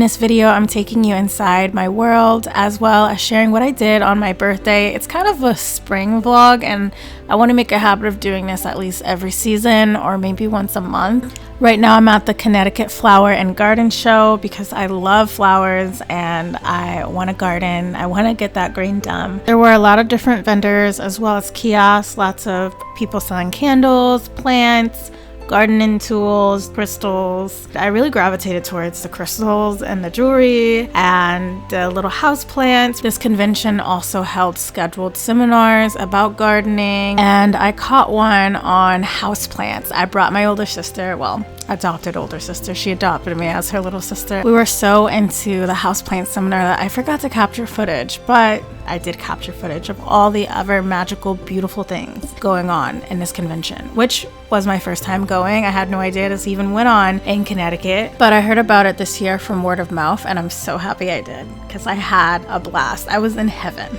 this video, I'm taking you inside my world as well as sharing what I did on my birthday. It's kind of a spring vlog, and I want to make a habit of doing this at least every season or maybe once a month. Right now I'm at the Connecticut Flower and Garden Show because I love flowers and I want to garden. I want to get that green thumb. There were a lot of different vendors as well as kiosks, lots of people selling candles, plants, gardening tools, crystals. I really gravitated towards the crystals and the jewelry and the little house plants. This convention also held scheduled seminars about gardening, and I caught one on house plants. I brought my older sister, well, adopted older sister. She adopted me as her little sister. We were so into the houseplant seminar that I forgot to capture footage, but I did capture footage of all the other magical, beautiful things going on in this convention, which was my first time going. I had no idea this even went on in Connecticut, but I heard about it this year from word of mouth, and I'm so happy I did because I had a blast. I was in heaven.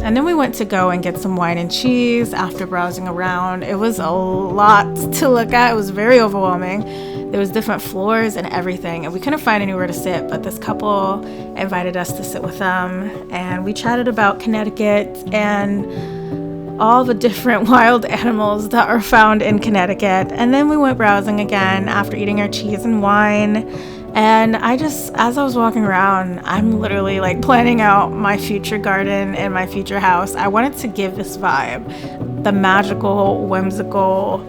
And then we went to go and get some wine and cheese after browsing around. It was a lot to look at. It was very overwhelming. There was different floors and everything, and we couldn't find anywhere to sit, but this couple invited us to sit with them, and we chatted about Connecticut and all the different wild animals that are found in Connecticut. And then we went browsing again after eating our cheese and wine. And as I was walking around, I'm literally like planning out my future garden and my future house. I wanted to give this vibe, the magical, whimsical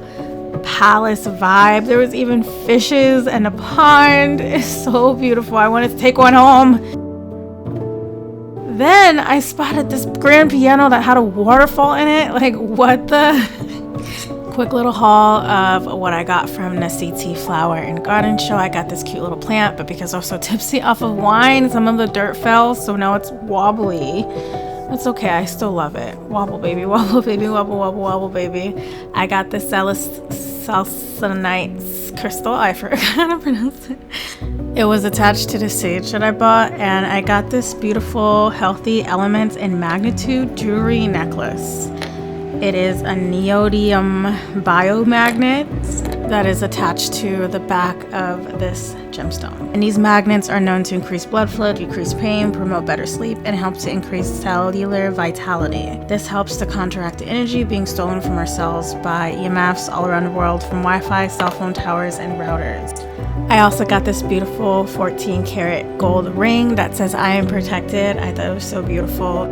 palace vibe. There was even fishes and a pond. It's so beautiful. I wanted to take one home. Then I spotted this grand piano that had a waterfall in it. Like, what the? Quick little haul of what I got from the CT Flower and Garden Show. I got this cute little plant, but because I was so tipsy off of wine, some of the dirt fell, so now it's wobbly. It's okay, I still love it. Wobble baby, wobble baby, wobble, wobble, wobble baby. I got this salsonite crystal. I forgot how to pronounce it. It was attached to the sage that I bought, and I got this beautiful healthy elements in magnitude jewelry necklace. It is a neodymium biomagnet that is attached to the back of this gemstone. And these magnets are known to increase blood flow, decrease pain, promote better sleep, and help to increase cellular vitality. This helps to counteract the energy being stolen from our cells by EMFs all around the world from Wi-Fi, cell phone towers, and routers. I also got this beautiful 14 karat gold ring that says I am protected. I thought it was so beautiful.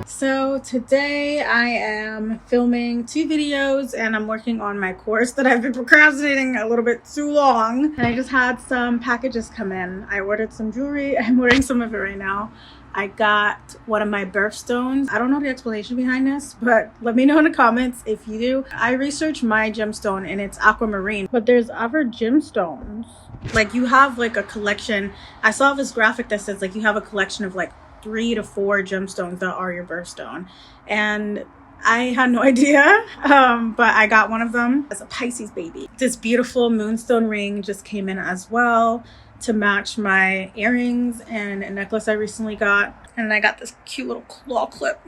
So today I am filming 2 videos, and I'm working on my course that I've been procrastinating a little bit too long. And I just had some packages come in. I ordered some jewelry. I'm wearing some of it right now. I got one of my birthstones. I don't know the explanation behind this, but let me know in the comments if you do. I researched my gemstone and it's aquamarine, but there's other gemstones. Like, you have like a collection. I saw this graphic that says like you have a collection of like 3 to 4 gemstones that are your birthstone, and I had no idea, but I got one of them as a Pisces baby. This beautiful moonstone ring just came in as well to match my earrings and a necklace I recently got, and I got this cute little claw clip.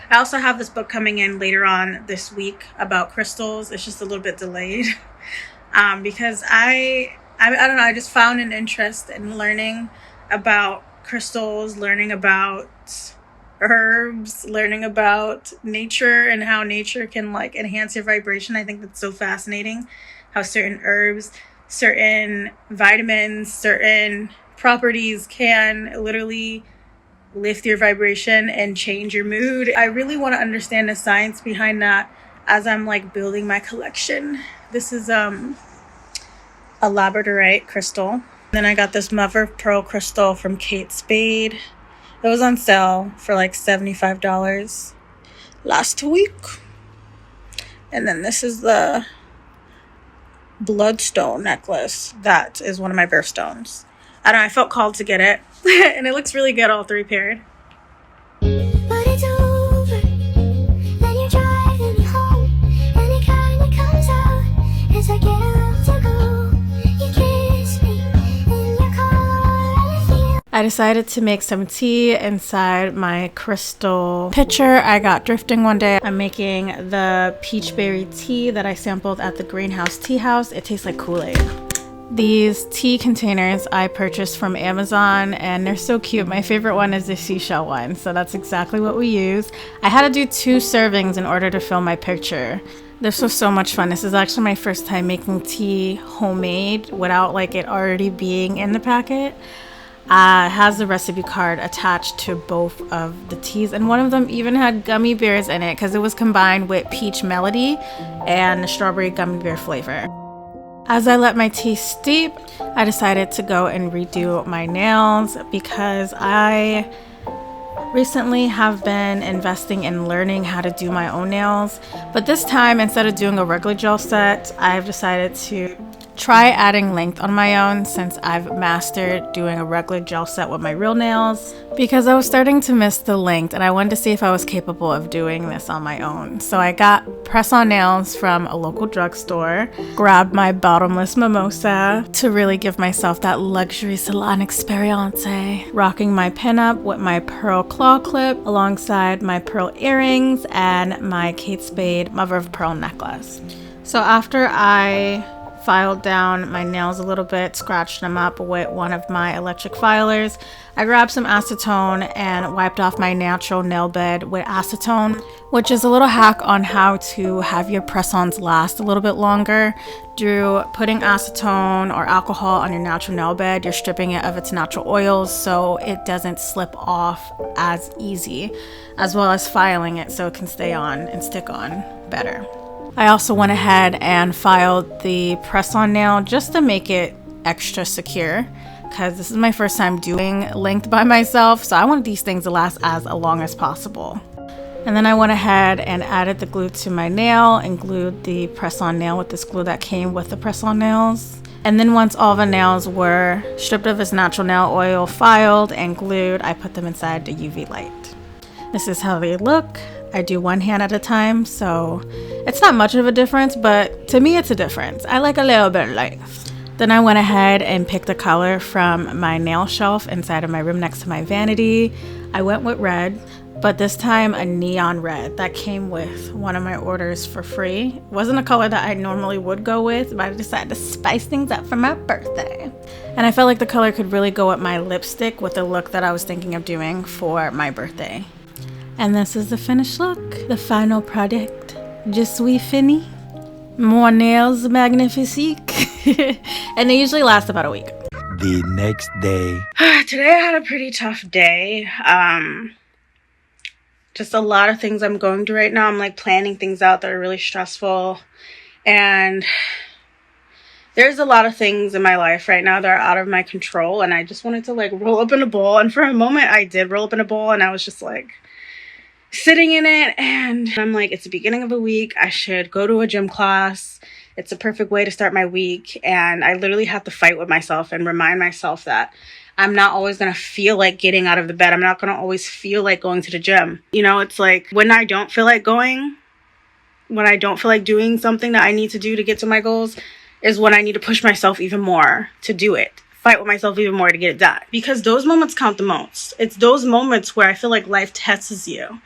I also have this book coming in later on this week about crystals. It's just a little bit delayed because I don't know, I just found an interest in learning about crystals, learning about herbs, learning about nature and how nature can like enhance your vibration. I think that's so fascinating how certain herbs, certain vitamins, certain properties can literally lift your vibration and change your mood. I really want to understand the science behind that as I'm like building my collection. This is a labradorite crystal. Then I got this mother of pearl crystal from Kate Spade. It was on sale for like $75 last week. And then this is the bloodstone necklace. That is one of my birthstones. I don't know, I felt called to get it. And it looks really good, all three paired. But it's over, then you're driving me home, and it kinda comes out as I get up to go. You kiss me in your car, and I feel I decided to make some tea inside my crystal pitcher I got thrifting one day. I'm making the peach berry tea that I sampled at the Greenhouse Tea House. It tastes like Kool-Aid. These tea containers I purchased from Amazon, and they're so cute. My favorite one is the seashell one, so that's exactly what we use. I had to do 2 servings in order to film my picture. This was so much fun. This is actually my first time making tea homemade without like it already being in the packet. It has the recipe card attached to both of the teas, and one of them even had gummy bears in it because it was combined with peach melody and the strawberry gummy bear flavor. As I let my tea steep, I decided to go and redo my nails because I recently have been investing in learning how to do my own nails. But this time, instead of doing a regular gel set, I've decided to try adding length on my own since I've mastered doing a regular gel set with my real nails, because I was starting to miss the length and I wanted to see if I was capable of doing this on my own. So I got press-on nails from a local drugstore, grabbed my bottomless mimosa to really give myself that luxury salon experience, rocking my pinup with my pearl claw clip alongside my pearl earrings and my Kate Spade mother of pearl necklace. So after I filed down my nails a little bit, scratched them up with one of my electric filers, I grabbed some acetone and wiped off my natural nail bed with acetone, which is a little hack on how to have your press-ons last a little bit longer. Through putting acetone or alcohol on your natural nail bed, you're stripping it of its natural oils so it doesn't slip off as easy, as well as filing it so it can stay on and stick on better. I also went ahead and filed the press-on nail just to make it extra secure, because this is my first time doing length by myself, so I wanted these things to last as long as possible. And then I went ahead and added the glue to my nail and glued the press-on nail with this glue that came with the press-on nails. And then once all the nails were stripped of its natural nail oil, filed and glued, I put them inside the UV light. This is how they look. I do one hand at a time, so it's not much of a difference, but to me it's a difference. I like a little bit of length. Then I went ahead and picked a color from my nail shelf inside of my room next to my vanity. I went with red, but this time a neon red that came with one of my orders for free. It wasn't a color that I normally would go with, but I decided to spice things up for my birthday. And I felt like the color could really go with my lipstick with the look that I was thinking of doing for my birthday. And this is the finished look, the final product. Je suis fini. More nails magnifique. And they usually last about a week. The next day. Today I had a pretty tough day. Just a lot of things I'm going through right now. I'm like planning things out that are really stressful. And there's a lot of things in my life right now that are out of my control. And I just wanted to like roll up in a ball. And for a moment I did roll up in a ball, and I was just like sitting in it, and I'm like, it's the beginning of a week. I should go to a gym class. It's a perfect way to start my week. And I literally have to fight with myself and remind myself that I'm not always going to feel like getting out of the bed. I'm not going to always feel like going to the gym. You know, it's like when I don't feel like going, when I don't feel like doing something that I need to do to get to my goals, is when I need to push myself even more to do it. Fight with myself even more to get it done. Because those moments count the most. It's those moments where I feel like life tests you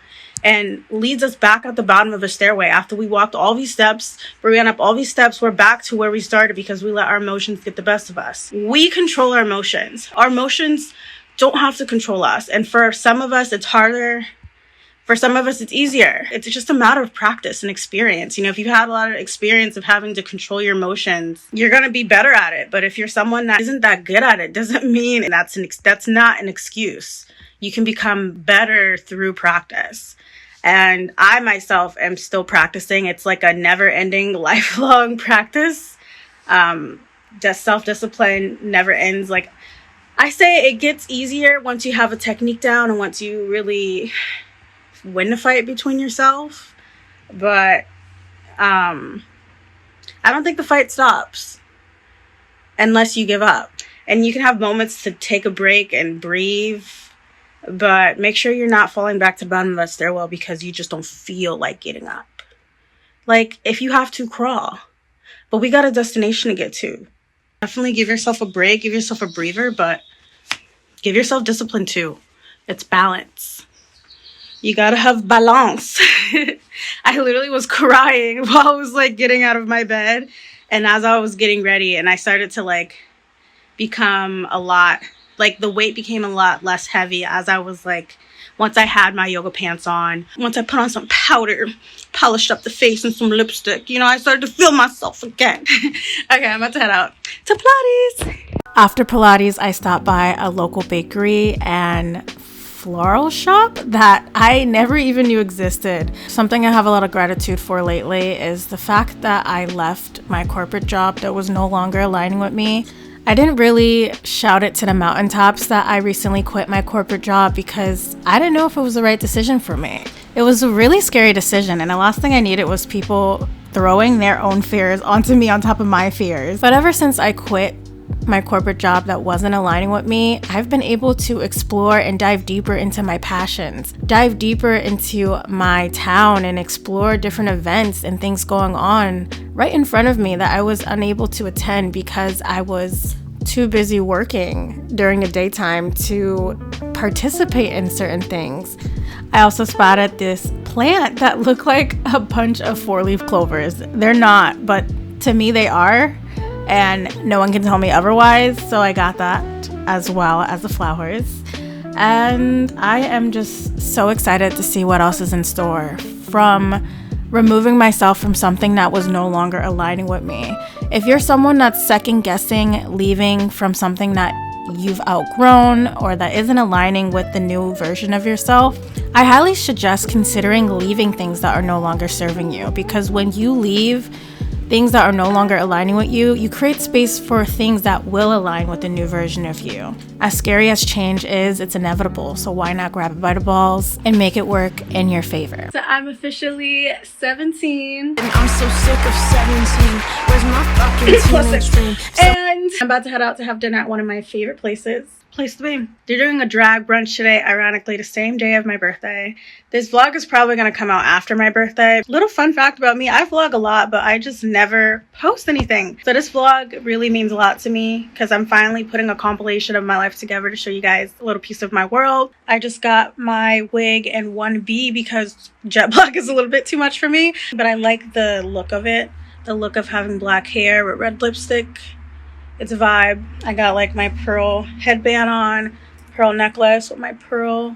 and leads us back at the bottom of the stairway. After we walked all these steps, we ran up all these steps, we're back to where we started because we let our emotions get the best of us. We control our emotions. Our emotions don't have to control us. And for some of us, it's harder. For some of us, it's easier. It's just a matter of practice and experience. You know, if you've had a lot of experience of having to control your emotions, you're going to be better at it. But if you're someone that isn't that good at it, doesn't mean that's not an excuse. You can become better through practice. And I myself am still practicing. It's like a never-ending, lifelong practice. Just self-discipline never ends. Like I say, it gets easier once you have a technique down and once you really win the fight between yourself. But I don't think the fight stops unless you give up. And you can have moments to take a break and breathe, but make sure you're not falling back to the bottom of that stairwell because you just don't feel like getting up. Like, if you have to, crawl. But we got a destination to get to. Definitely give yourself a break, give yourself a breather, but give yourself discipline too. It's balance. You gotta have balance. I literally was crying while I was like getting out of my bed. And as I was getting ready, and I started to like become a lot, like the weight became a lot less heavy as I was like, once I had my yoga pants on, once I put on some powder, polished up the face and some lipstick, you know, I started to feel myself again. Okay, I'm about to head out to Pilates. After Pilates, I stopped by a local bakery and floral shop that I never even knew existed. Something I have a lot of gratitude for lately is the fact that I left my corporate job that was no longer aligning with me. I didn't really shout it to the mountaintops that I recently quit my corporate job because I didn't know if it was the right decision for me. It was a really scary decision, and the last thing I needed was people throwing their own fears onto me on top of my fears. But ever since I quit my corporate job that wasn't aligning with me, I've been able to explore and dive deeper into my passions, dive deeper into my town and explore different events and things going on right in front of me that I was unable to attend because I was too busy working during the daytime to participate in certain things. I also spotted this plant that looked like a bunch of 4-leaf clovers. They're not, but to me they are. And no one can tell me otherwise, so I got that as well as the flowers. And I am just so excited to see what else is in store, from removing myself from something that was no longer aligning with me. If you're someone that's second guessing leaving from something that you've outgrown or that isn't aligning with the new version of yourself, I highly suggest considering leaving things that are no longer serving you, because when you leave things that are no longer aligning with you, you create space for things that will align with the new version of you. As scary as change is, it's inevitable, so why not grab it by the balls and make it work in your favor? So I'm officially 17. And I'm so sick of 17. Where's my fucking teenage dream? And I'm about to head out to have dinner at one of my favorite place to be. They're doing a drag brunch today, ironically the same day of my birthday. This vlog is probably going to come out after my birthday. Little fun fact about me, I vlog a lot, but I just never post anything. So this vlog really means a lot to me because I'm finally putting a compilation of my life together to show you guys a little piece of my world. I just got my wig in 1B because jet black is a little bit too much for me, but I like the look of it. The look of having black hair with red lipstick. It's a vibe. I got like my pearl headband on, pearl necklace with my pearl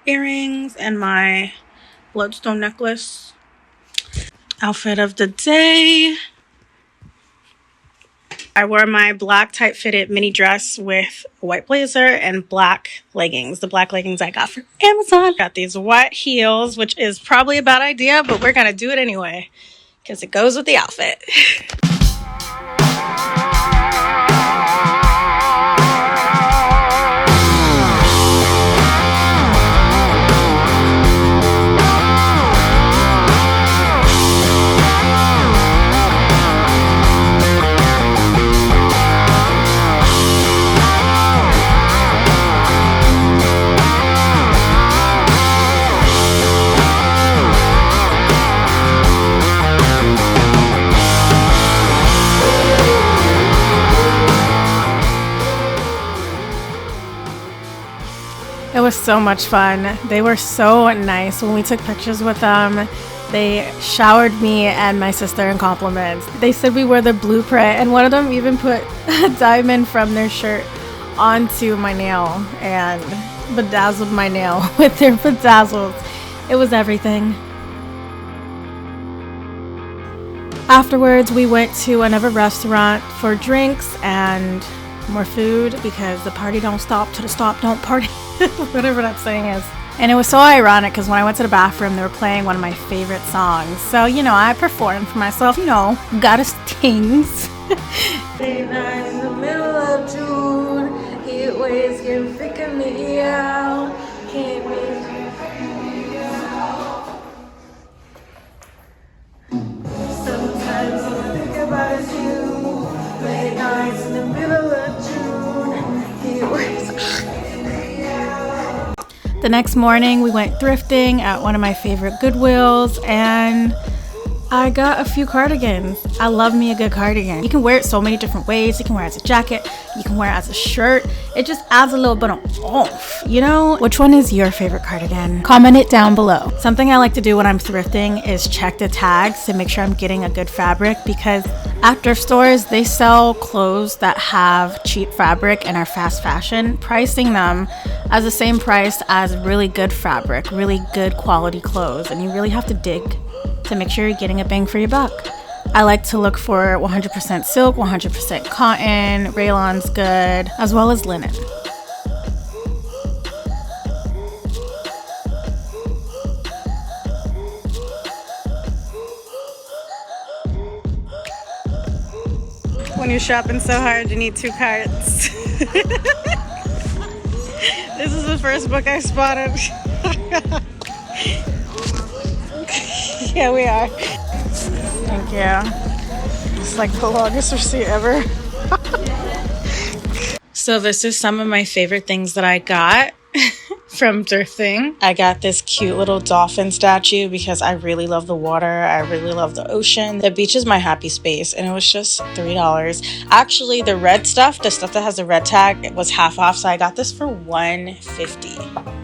earrings and my bloodstone necklace. Outfit of the day. I wore my black tight fitted mini dress with a white blazer and black leggings. The black leggings I got from Amazon. Got these white heels, which is probably a bad idea, but we're gonna do it anyway because it goes with the outfit. It was so much fun. They were so nice. When we took pictures with them, they showered me and my sister in compliments. They said we were the blueprint, and one of them even put a diamond from their shirt onto my nail and bedazzled my nail with their bedazzles. It was everything. Afterwards, we went to another restaurant for drinks and more food because the party don't stop till the stop don't party. Whatever that saying is. And it was so ironic because when I went to the bathroom, they were playing one of my favorite songs. So, you know, I performed for myself, you know, goddess things. Late night in the middle of June, heat waves getting thicker in the air. Can't wait. Sometimes all I think about is you. Late nights in the middle of June, heat waves. The next morning, we went thrifting at one of my favorite Goodwills, and I got a few cardigans. I love me a good cardigan. You can wear it so many different ways. You can wear it as a jacket. You can wear it as a shirt. It just adds a little bit of oomph, you know? Which one is your favorite cardigan? Comment it down below. Something I like to do when I'm thrifting is check the tags to make sure I'm getting a good fabric, because at thrift stores, they sell clothes that have cheap fabric and are fast fashion, pricing them as the same price as really good fabric, really good quality clothes, and you really have to dig to make sure you're getting a bang for your buck. I like to look for 100% silk, 100% cotton, raylon's good, as well as linen. When you're shopping so hard, you need 2 carts. This is the first book I spotted. Yeah, we are. Thank you. It's like the longest receipt ever. So this is some of my favorite things that I got from thrifting. I got this cute little dolphin statue because I really love the water. I really love the ocean. The beach is my happy space, and it was just $3. Actually, the red stuff, the stuff that has the red tag, it was half off, so I got this for $1.50.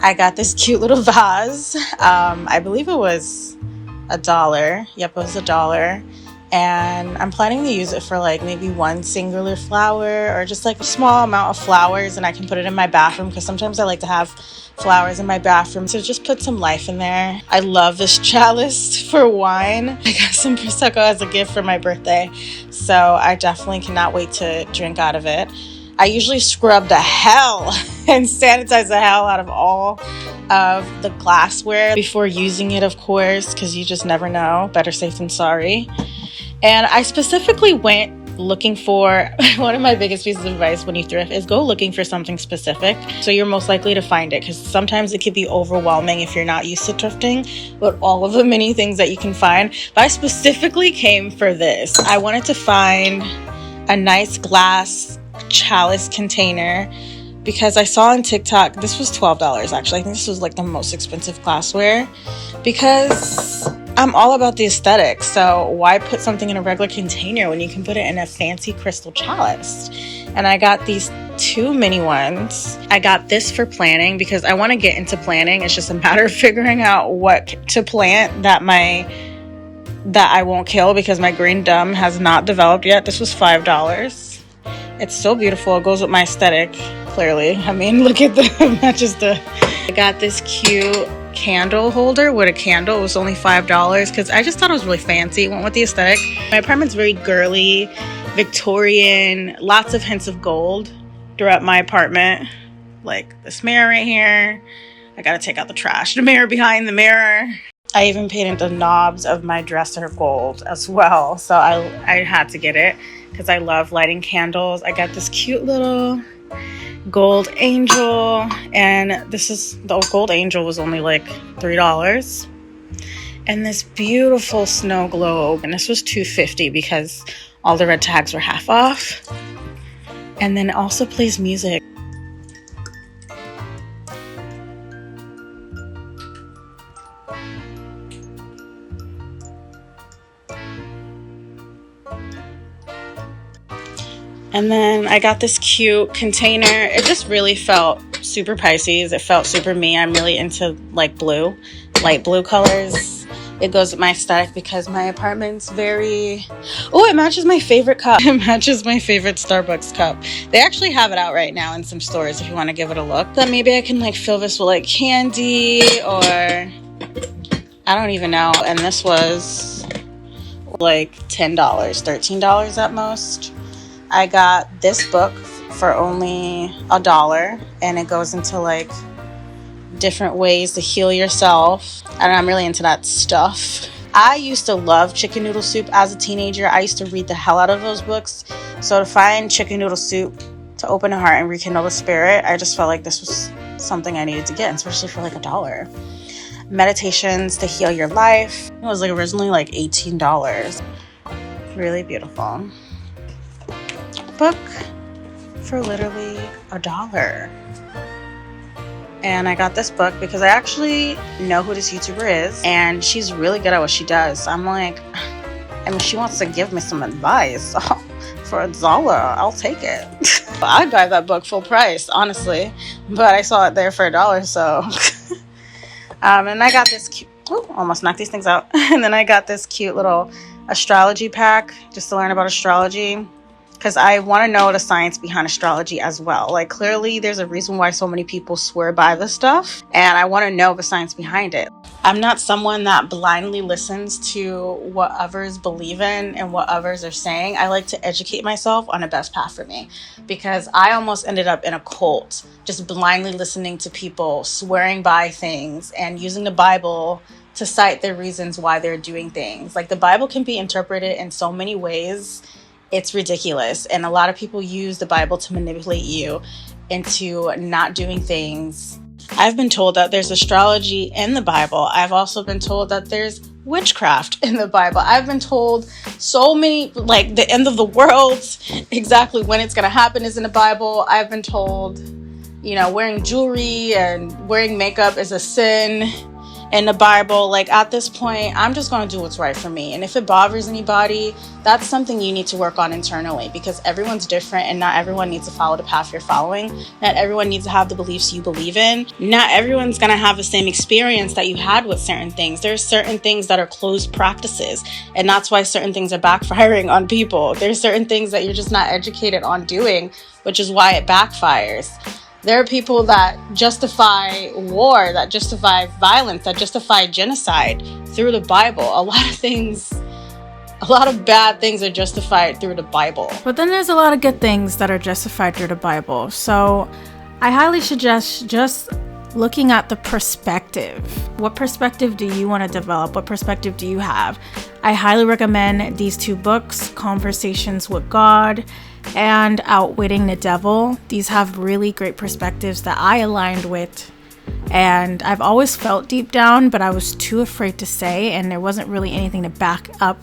I got this cute little vase. I believe it was $1. Yep, it was $1. And I'm planning to use it for like maybe one singular flower or just like a small amount of flowers, and I can put it in my bathroom because sometimes I like to have flowers in my bathroom, so just put some life in there. I love this chalice for wine. I got some Prosecco as a gift for my birthday, so I definitely cannot wait to drink out of it. I usually scrub the hell and sanitize the hell out of all of the glassware before using it, of course, because you just never know. Better safe than sorry. And I specifically went looking for, one of my biggest pieces of advice when you thrift is go looking for something specific, so you're most likely to find it, because sometimes it could be overwhelming if you're not used to thrifting with all of the many things that you can find. But I specifically came for this. I wanted to find a nice glass chalice container because I saw on TikTok, this was $12 actually. I think this was like the most expensive glassware, because I'm all about the aesthetic. So why put something in a regular container when you can put it in a fancy crystal chalice? And I got these 2 mini ones. I got this for planting because I want to get into planting. It's just a matter of figuring out what to plant that I won't kill, because my green thumb has not developed yet. This was $5. It's so beautiful. It goes with my aesthetic, clearly. I mean, look at the matches the. I got this cute candle holder with a candle. It was only $5 because I just thought it was really fancy. It went with the aesthetic. My apartment's very girly, Victorian, lots of hints of gold throughout my apartment. Like this mirror right here. I gotta take out the trash. The mirror behind the mirror. I even painted the knobs of my dresser gold as well. So I had to get it because I love lighting candles. I got this cute little gold angel, and the gold angel was only like $3. And this beautiful snow globe, and this was $2.50 because all the red tags were half off. And then it also plays music. And then I got this cute container. It just really felt super Pisces. It felt super me. I'm really into like blue, light blue colors. It goes with my aesthetic because my apartment's very... Oh, it matches my favorite cup. It matches my favorite Starbucks cup. They actually have it out right now in some stores if you want to give it a look. Then maybe I can like fill this with like candy or... I don't even know. And this was like $10, $13 at most. I got this book for only $1, and it goes into like different ways to heal yourself. And I'm really into that stuff. I used to love chicken noodle soup as a teenager. I used to read the hell out of those books. So to find chicken noodle soup to open a heart and rekindle the spirit, I just felt like this was something I needed to get, especially for like $1. Meditations to heal your life. It was like originally like $18. Really beautiful book for literally $1. And I got this book because I actually know who this YouTuber is, and she's really good at what she does. I'm like, I mean, she wants to give me some advice for $1. I'll take it. I'd buy that book full price, honestly, but I saw it there for $1, so. And I got this cute, almost knocked these things out. And then I got this cute little astrology pack just to learn about astrology, because I want to know the science behind astrology as well. Like, clearly there's a reason why so many people swear by this stuff, and I want to know the science behind it. I'm not someone that blindly listens to what others believe in and what others are saying. I like to educate myself on the best path for me, because I almost ended up in a cult, just blindly listening to people swearing by things and using the Bible to cite their reasons why they're doing things. Like, the Bible can be interpreted in so many ways. It's ridiculous. And a lot of people use the Bible to manipulate you into not doing things. I've been told that there's astrology in the Bible. I've also been told that there's witchcraft in the Bible. I've been told so many, like the end of the world, exactly when it's going to happen is in the Bible. I've been told, you know, wearing jewelry and wearing makeup is a sin in the Bible. Like, at this point, I'm just going to do what's right for me. And if it bothers anybody, that's something you need to work on internally, because everyone's different and not everyone needs to follow the path you're following. Not everyone needs to have the beliefs you believe in. Not everyone's going to have the same experience that you had with certain things. There's certain things that are closed practices, and that's why certain things are backfiring on people. There's certain things that you're just not educated on doing, which is why it backfires. There are people that justify war, that justify violence, that justify genocide through the Bible. A lot of bad things are justified through the Bible. But then there's a lot of good things that are justified through the Bible. So I highly suggest just looking at the perspective. What perspective do you want to develop? What perspective do you have? I highly recommend these 2 books, Conversations with God and Outwitting the Devil. These have really great perspectives that I aligned with, and I've always felt deep down, but I was too afraid to say, and there wasn't really anything to back up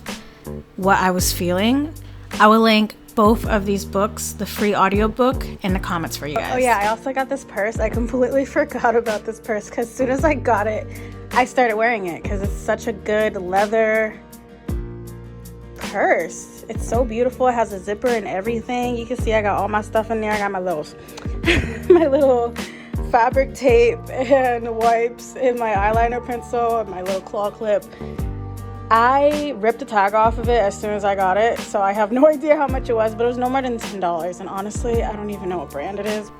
what I was feeling. I will link both of these books, the free audiobook, in the comments for you guys. Oh yeah, I also got this purse. I completely forgot about this purse, because as soon as I got it, I started wearing it, because it's such a good leather purse. It's so beautiful. It has a zipper and everything. You can see I got all my stuff in there. I got my little my little fabric tape and wipes and my eyeliner pencil and my little claw clip. I ripped the tag off of it as soon as I got it, so I have no idea how much it was, but it was no more than $10, and honestly, I don't even know what brand it is.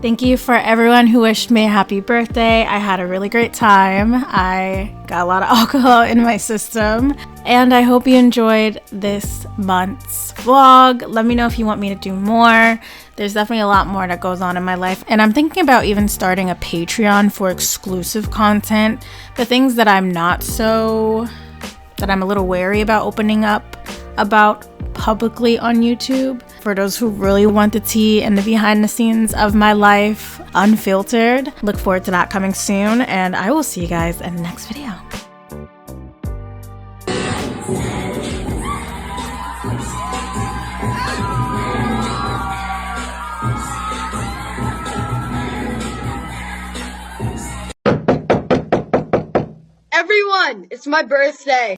Thank you for everyone who wished me a happy birthday. I had a really great time. I got a lot of alcohol in my system, and I hope you enjoyed this month's vlog. Let me know if you want me to do more. There's definitely a lot more that goes on in my life, and I'm thinking about even starting a Patreon for exclusive content. The things that I'm a little wary about opening up about publicly on YouTube. For those who really want the tea and the behind the scenes of my life unfiltered, look forward to that coming soon, and I will see you guys in the next video. Everyone, it's my birthday.